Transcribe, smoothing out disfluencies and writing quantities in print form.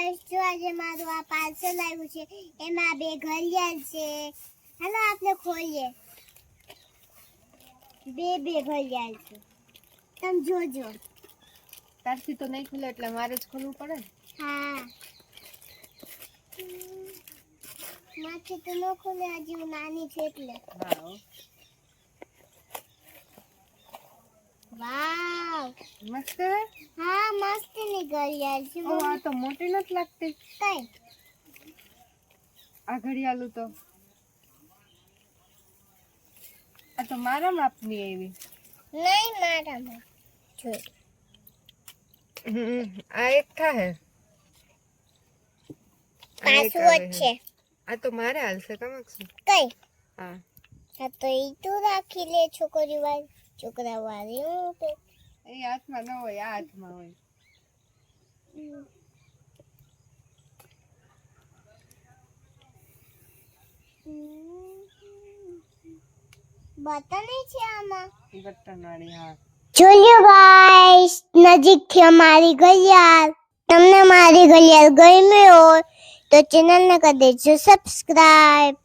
guys જો આજે મારું આ પાર્સલ આવ્યું છે એમાં બે ઘડિયાળ છે હાલો આપણે ખોલીએ બે ઘડિયાળ છે તમે જોજો તારથી તો નહીં ખુલે એટલે મારે જ ખોલવું પડે ને હા માથે તો ન ખોલે હજી હું નાની છે એટલે હા વાવ મસ્ત હા મસ્ત ની ઘડિયાળ છે ઓ આ તો મોટી નથી લાગતી કઈ આ ઘડિયાળું તો આ તો મારા માપની આવી નહીં મારામાં જો આ એક થાય પાસવર્ડ છે આ તો મારે હાલશે કમકશે કઈ હા હા તો ઈ તું રાખી લે છોકરી વાળી છોકરા વાળી હું તો એ હાથમાં ન હોય આ હાથમાં હોય બટન છે આમાં બટન વાળી હા જોયો ગાઈસ નજીકથી અમારી ઘડિયાળ તમને મારી ઘડિયાળ ગમી હોય તો ચેનલને કરી દેજો સબસ્ક્રાઇબ